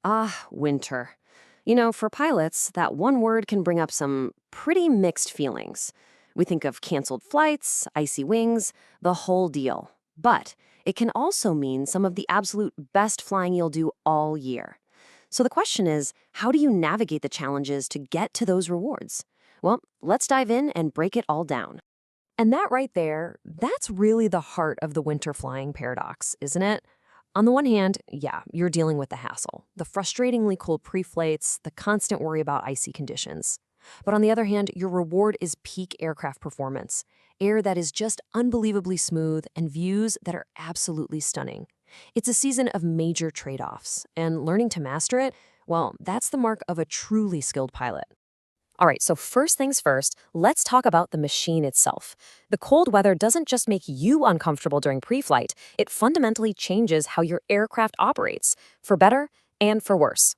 Ah, winter. For pilots, that one word can bring up some pretty mixed feelings. We think of canceled flights, icy wings, the whole deal. But it can also mean some of the absolute best flying you'll do all year. So the question is, how do you navigate the challenges to get to those rewards? Well, let's dive in and break it all down. And that right there, that's really the heart of the winter flying paradox, isn't it? On the one hand, yeah, you're dealing with the hassle, the frustratingly cold pre-flights, the constant worry about icy conditions. But on the other hand, your reward is peak aircraft performance, air that is just unbelievably smooth and views that are absolutely stunning. It's a season of major trade-offs, and learning to master it, well, that's the mark of a truly skilled pilot. All right, so first things first, let's talk about the machine itself. The cold weather doesn't just make you uncomfortable during pre-flight, it fundamentally changes how your aircraft operates, for better and for worse.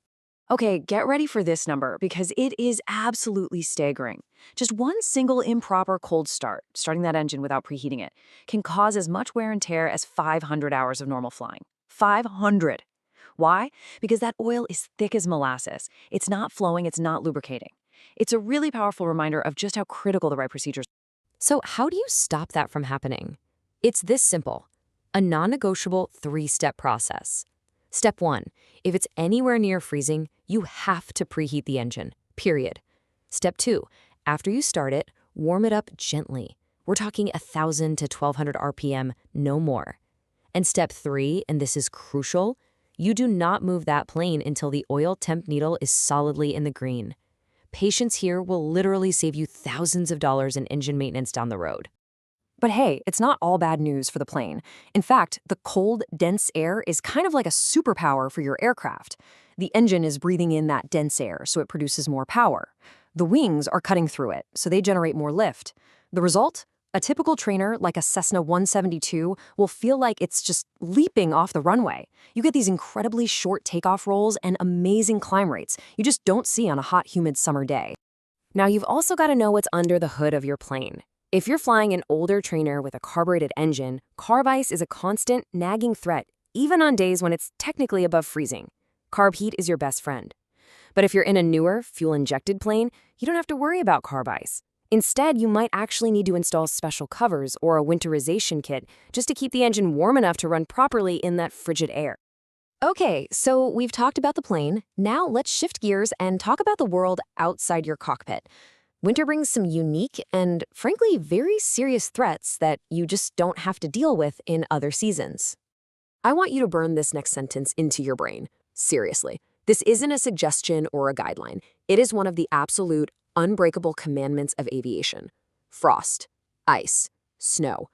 Okay, get ready for this number because it is absolutely staggering. Just one single improper cold start, starting that engine without preheating it, can cause as much wear and tear as 500 hours of normal flying. 500! Why? Because that oil is thick as molasses. It's not flowing, it's not lubricating. It's a really powerful reminder of just how critical the right procedures. So how do you stop that from happening? It's this simple, a non-negotiable three-step process. Step 1, if it's anywhere near freezing, you have to preheat the engine, period. Step 2, after you start it, warm it up gently. We're talking 1,000 to 1,200 RPM, no more. And step 3, and this is crucial, you do not move that plane until the oil temp needle is solidly in the green. Patience here will literally save you thousands of dollars in engine maintenance down the road. But hey, it's not all bad news for the plane. In fact, the cold, dense air is kind of like a superpower for your aircraft. The engine is breathing in that dense air, so it produces more power. The wings are cutting through it, so they generate more lift. The result? A typical trainer, like a Cessna 172, will feel like it's just leaping off the runway. You get these incredibly short takeoff rolls and amazing climb rates you just don't see on a hot, humid summer day. Now, you've also got to know what's under the hood of your plane. If you're flying an older trainer with a carbureted engine, carb ice is a constant, nagging threat, even on days when it's technically above freezing. Carb heat is your best friend. But if you're in a newer, fuel-injected plane, you don't have to worry about carb ice. Instead, you might actually need to install special covers or a winterization kit just to keep the engine warm enough to run properly in that frigid air. Okay, so we've talked about the plane. Now let's shift gears and talk about the world outside your cockpit. Winter brings some unique and, frankly, very serious threats that you just don't have to deal with in other seasons. I want you to burn this next sentence into your brain. Seriously. This isn't a suggestion or a guideline. It is one of the absolute, unbreakable commandments of aviation. Frost, ice, snow,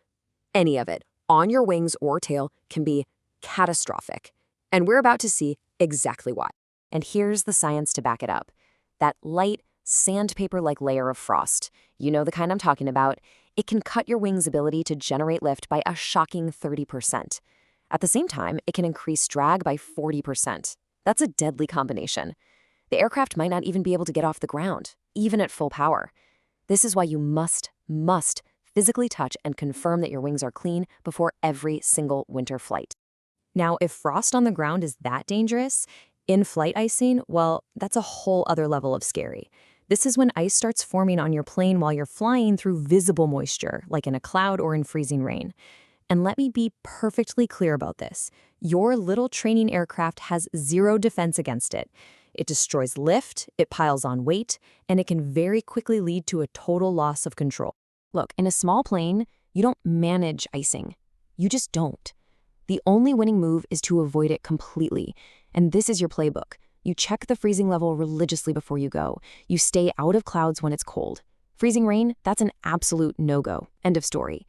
any of it, on your wings or tail, can be catastrophic. And we're about to see exactly why. And here's the science to back it up. That light, sandpaper-like layer of frost, you know the kind I'm talking about, it can cut your wing's ability to generate lift by a shocking 30%. At the same time, it can increase drag by 40%. That's a deadly combination. The aircraft might not even be able to get off the ground, even at full power. This is why you must physically touch and confirm that your wings are clean before every single winter flight. Now, if frost on the ground is that dangerous, in-flight icing, well, that's a whole other level of scary. This is when ice starts forming on your plane while you're flying through visible moisture, like in a cloud or in freezing rain. And let me be perfectly clear about this. Your little training aircraft has zero defense against it. It destroys lift, it piles on weight, and it can very quickly lead to a total loss of control. Look, in a small plane, you don't manage icing. You just don't. The only winning move is to avoid it completely. And this is your playbook. You check the freezing level religiously before you go. You stay out of clouds when it's cold. Freezing rain, that's an absolute no-go. End of story.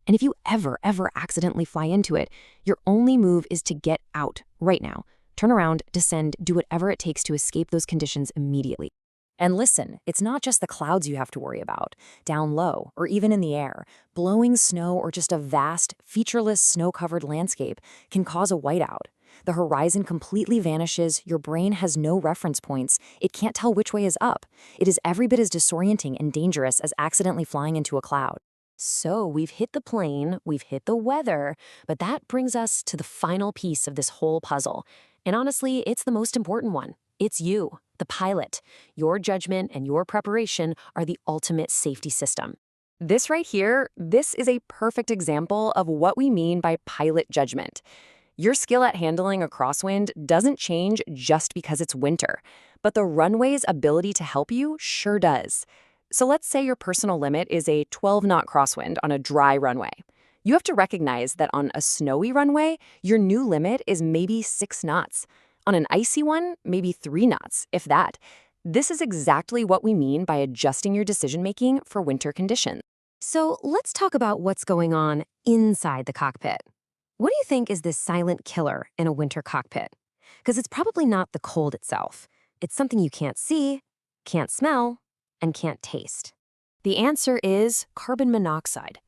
And if you ever accidentally fly into it, your only move is to get out right now. Turn around, descend, do whatever it takes to escape those conditions immediately. And listen, it's not just the clouds you have to worry about. Down low, or even in the air, blowing snow or just a vast, featureless snow-covered landscape can cause a whiteout. The horizon completely vanishes, your brain has no reference points, it can't tell which way is up. It is every bit as disorienting and dangerous as accidentally flying into a cloud. So we've hit the plane, we've hit the weather, but that brings us to the final piece of this whole puzzle. And honestly, it's the most important one. It's you, the pilot. Your judgment and your preparation are the ultimate safety system. This right here, this is a perfect example of what we mean by pilot judgment. Your skill at handling a crosswind doesn't change just because it's winter, but the runway's ability to help you sure does. So let's say your personal limit is a 12-knot crosswind on a dry runway. You have to recognize that on a snowy runway, your new limit is maybe 6 knots. On an icy one, maybe 3 knots, if that. This is exactly what we mean by adjusting your decision-making for winter conditions. So let's talk about what's going on inside the cockpit. What do you think is this silent killer in a winter cockpit? Because it's probably not the cold itself. It's something you can't see, can't smell, and can't taste. The answer is carbon monoxide.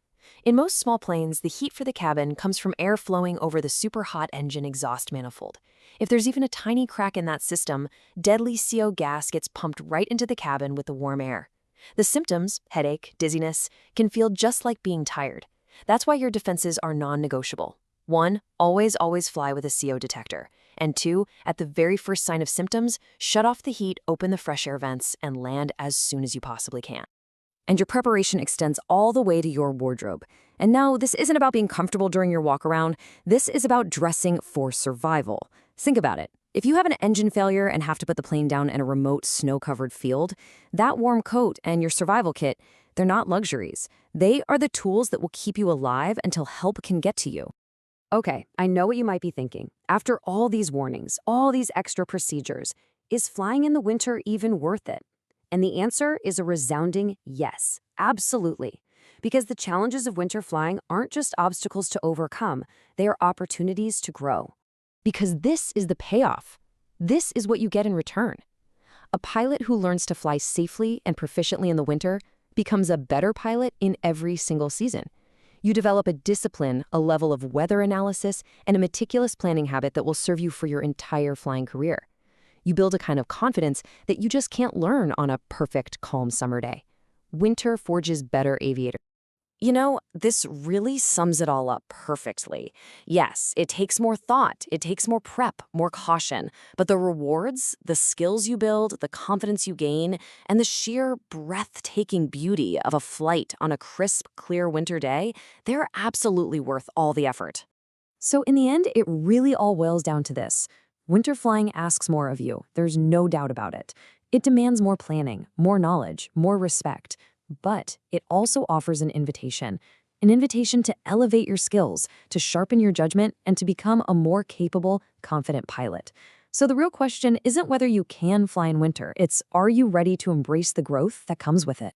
In most small planes, the heat for the cabin comes from air flowing over the super hot engine exhaust manifold. If there's even a tiny crack in that system, deadly CO gas gets pumped right into the cabin with the warm air. The symptoms, headache, dizziness, can feel just like being tired. That's why your defenses are non-negotiable. 1, always fly with a CO detector. And 2, at the very first sign of symptoms, shut off the heat, open the fresh air vents, and land as soon as you possibly can. And your preparation extends all the way to your wardrobe. And no, this isn't about being comfortable during your walk around. This is about dressing for survival. Think about it. If you have an engine failure and have to put the plane down in a remote snow-covered field, that warm coat and your survival kit, they're not luxuries. They are the tools that will keep you alive until help can get to you. Okay, I know what you might be thinking. After all these warnings, all these extra procedures, is flying in the winter even worth it? And the answer is a resounding yes, absolutely. Because the challenges of winter flying aren't just obstacles to overcome, they are opportunities to grow. Because this is the payoff. This is what you get in return. A pilot who learns to fly safely and proficiently in the winter becomes a better pilot in every single season. You develop a discipline, a level of weather analysis, and a meticulous planning habit that will serve you for your entire flying career. You build a kind of confidence that you just can't learn on a perfect, calm summer day. Winter forges better aviators. You know, this really sums it all up perfectly. Yes, it takes more thought, it takes more prep, more caution, but the rewards, the skills you build, the confidence you gain, and the sheer breathtaking beauty of a flight on a crisp, clear winter day, they're absolutely worth all the effort. So in the end, it really all boils down to this. Winter flying asks more of you, there's no doubt about it. It demands more planning, more knowledge, more respect. But it also offers an invitation to elevate your skills, to sharpen your judgment, and to become a more capable, confident pilot. So the real question isn't whether you can fly in winter, it's are you ready to embrace the growth that comes with it?